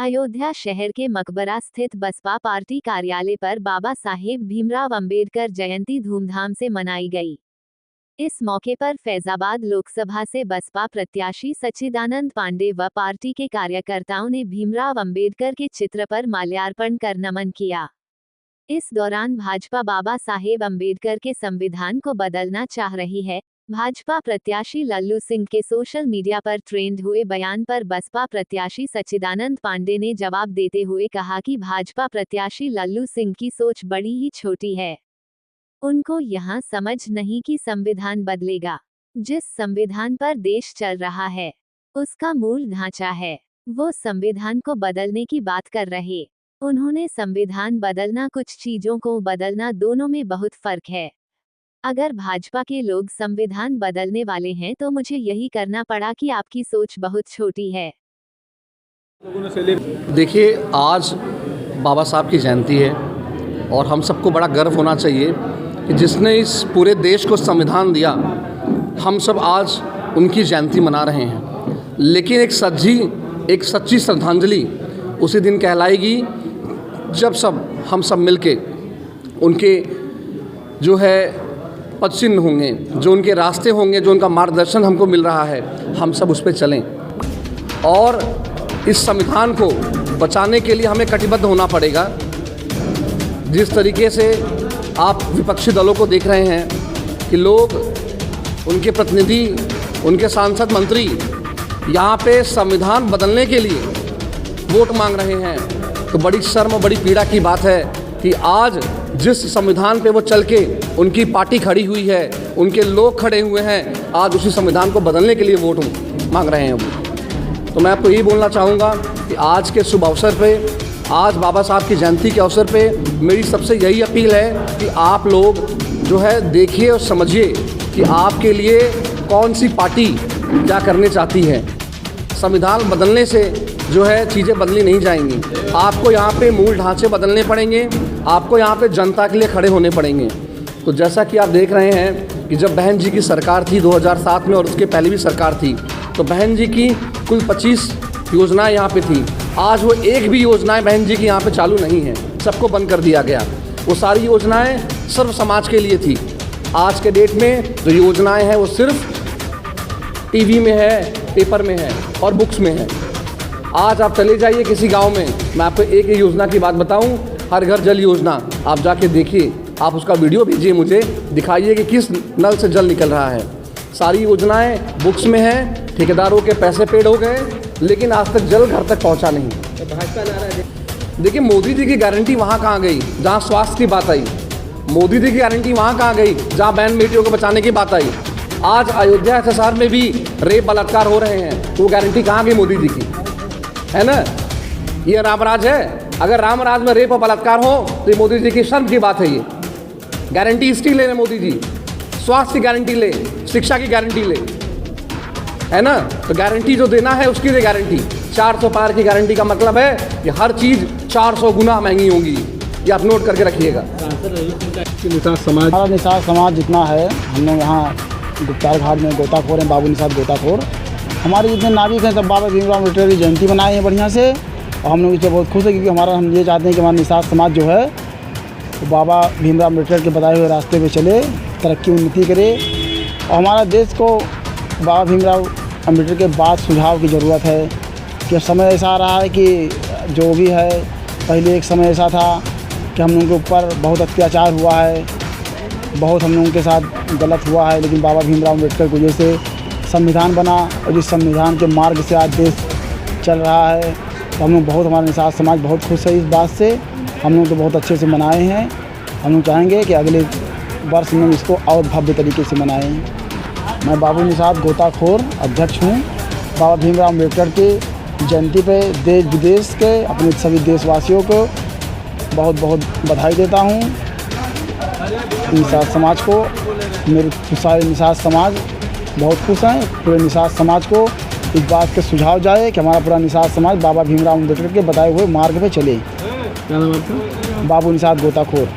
अयोध्या शहर के मकबरा स्थित बसपा पार्टी कार्यालय पर बाबा साहेब भीमराव अंबेडकर जयंती धूमधाम से मनाई गई। इस मौके पर फैजाबाद लोकसभा से बसपा प्रत्याशी सच्चिदानंद पांडे व पार्टी के कार्यकर्ताओं ने भीमराव अंबेडकर के चित्र पर माल्यार्पण कर नमन किया। इस दौरान भाजपा बाबा साहेब अंबेडकर के संविधान को बदलना चाह रही है। भाजपा प्रत्याशी लल्लू सिंह के सोशल मीडिया पर ट्रेंड हुए बयान पर बसपा प्रत्याशी सच्चिदानंद पांडे ने जवाब देते हुए कहा कि भाजपा प्रत्याशी लल्लू सिंह की सोच बड़ी ही छोटी है। उनको यहाँ समझ नहीं कि संविधान बदलेगा। जिस संविधान पर देश चल रहा है उसका मूल ढांचा है, वो संविधान को बदलने की बात कर रहे। उन्होंने संविधान बदलना, कुछ चीजों को बदलना, दोनों में बहुत फर्क है। अगर भाजपा के लोग संविधान बदलने वाले हैं तो मुझे यही करना पड़ा कि आपकी सोच बहुत छोटी है। देखिए, आज बाबा साहब की जयंती है और हम सबको बड़ा गर्व होना चाहिए कि जिसने इस पूरे देश को संविधान दिया, हम सब आज उनकी जयंती मना रहे हैं। लेकिन एक सच्ची श्रद्धांजलि उसी दिन कहलाएगी जब हम सब मिलके उनके जो है पद चिन्ह होंगे, जो उनके रास्ते होंगे, जो उनका मार्गदर्शन हमको मिल रहा है, हम सब उस पर चलें। और इस संविधान को बचाने के लिए हमें कटिबद्ध होना पड़ेगा। जिस तरीके से आप विपक्षी दलों को देख रहे हैं कि लोग, उनके प्रतिनिधि, उनके सांसद, मंत्री यहाँ पे संविधान बदलने के लिए वोट मांग रहे हैं, तो बड़ी शर्म और बड़ी पीड़ा की बात है कि आज जिस संविधान पे वो चल के उनकी पार्टी खड़ी हुई है, उनके लोग खड़े हुए हैं, आज उसी संविधान को बदलने के लिए वोट मांग रहे हैं वो। तो मैं आपको यही बोलना चाहूँगा कि आज के शुभ अवसर पे, आज बाबा साहब की जयंती के अवसर पे मेरी सबसे यही अपील है कि आप लोग जो है देखिए और समझिए कि आपके लिए कौन सी पार्टी क्या करने चाहती है। संविधान बदलने से जो है चीज़ें बदली नहीं जाएंगी। आपको यहाँ पे मूल ढांचे बदलने पड़ेंगे, आपको यहाँ पे जनता के लिए खड़े होने पड़ेंगे। तो जैसा कि आप देख रहे हैं कि जब बहन जी की सरकार थी 2007 में और उसके पहले भी सरकार थी, तो बहन जी की कुल 25 योजनाएं यहाँ पे थी। आज वो एक भी योजनाएं बहन जी की यहाँ पे चालू नहीं है, सबको बंद कर दिया गया। वो सारी योजनाएं सर्व समाज के लिए थी। आज के डेट में जो योजनाएँ हैं वो सिर्फ टीवी में है, पेपर में है और बुक्स में है। आज आप चले जाइए किसी गांव में, मैं आपको एक योजना की बात बताऊं, हर घर जल योजना, आप जाके देखिए, आप उसका वीडियो भेजिए मुझे, दिखाइए कि किस नल से जल निकल रहा है। सारी योजनाएं बुक्स में हैं, ठेकेदारों के पैसे पेड हो गए, लेकिन आज तक जल घर तक पहुंचा नहीं। देखिए, मोदी जी की गारंटी वहाँ कहाँ गई जहाँ स्वास्थ्य की बात आई? मोदी जी की गारंटी वहाँ कहाँ गई जहाँ बहन बेटियों को बचाने की बात आई? आज अयोध्या एसएसआर में भी रेप बलात्कार हो रहे हैं, तो वो गारंटी कहाँ गई मोदी जी की? है ना, ये रामराज है। अगर रामराज में रेप और बलात्कार हो तो ये मोदी जी की शर्म की बात है। ये गारंटी इसकी ले रहे मोदी जी, स्वास्थ्य की गारंटी ले, शिक्षा की गारंटी ले, है ना। तो गारंटी जो देना है उसकी दे गारंटी। 400 पार की गारंटी का मतलब है कि हर चीज़ 400 गुना महंगी होगी, ये आप नोट करके रखिएगा। हमारा निषाद समाज जितना है, हम लोग यहाँ गुप्तार घाट में गोताखोर हैं, बाबू निषाद गोताखोर। हमारे जितने नागरिक हैं सब बाबा भीमराव अम्बेडकर की जयंती बनाए हैं बढ़िया से, और हम लोग इससे बहुत खुश हैं क्योंकि हम ये चाहते हैं कि हमारा निषाद समाज जो है वो बाबा भीमराव अम्बेडकर के बताए हुए रास्ते पे चले, तरक्की उन्नति करे। और हमारा देश को बाबा भीमराव अम्बेडकर के बाद सुझाव की ज़रूरत है कि समय ऐसा आ रहा है कि जो भी है, पहले एक समय ऐसा था कि हम लोगों के ऊपर बहुत अत्याचार हुआ है, बहुत हम लोगों के साथ गलत हुआ है, लेकिन बाबा भीमराव अम्बेडकर की वजह से संविधान बना और इस संविधान के मार्ग से आज देश चल रहा है। तो हम लोग बहुत, हमारा निषाद समाज बहुत खुश है इस बात से। हम लोग तो बहुत अच्छे से मनाए हैं। हम लोग चाहेंगे कि अगले वर्ष में इसको और भव्य तरीके से मनाएं। मैं बाबू निषाद गोताखोर अध्यक्ष हूँ। बाबा भीमराव अम्बेडकर की जयंती पे देश विदेश के अपने सभी देशवासियों को बहुत बहुत बधाई देता हूँ। निषाद समाज को, मेरे सारे निषाद समाज बहुत खुश हैं। पूरे निषाद समाज को इस बात का सुझाव जाए कि हमारा पूरा निषाद समाज बाबा भीमराव अम्बेडकर के बताए हुए मार्ग पे चले। क्या नाम आपका? बाबू निषाद गोताखोर।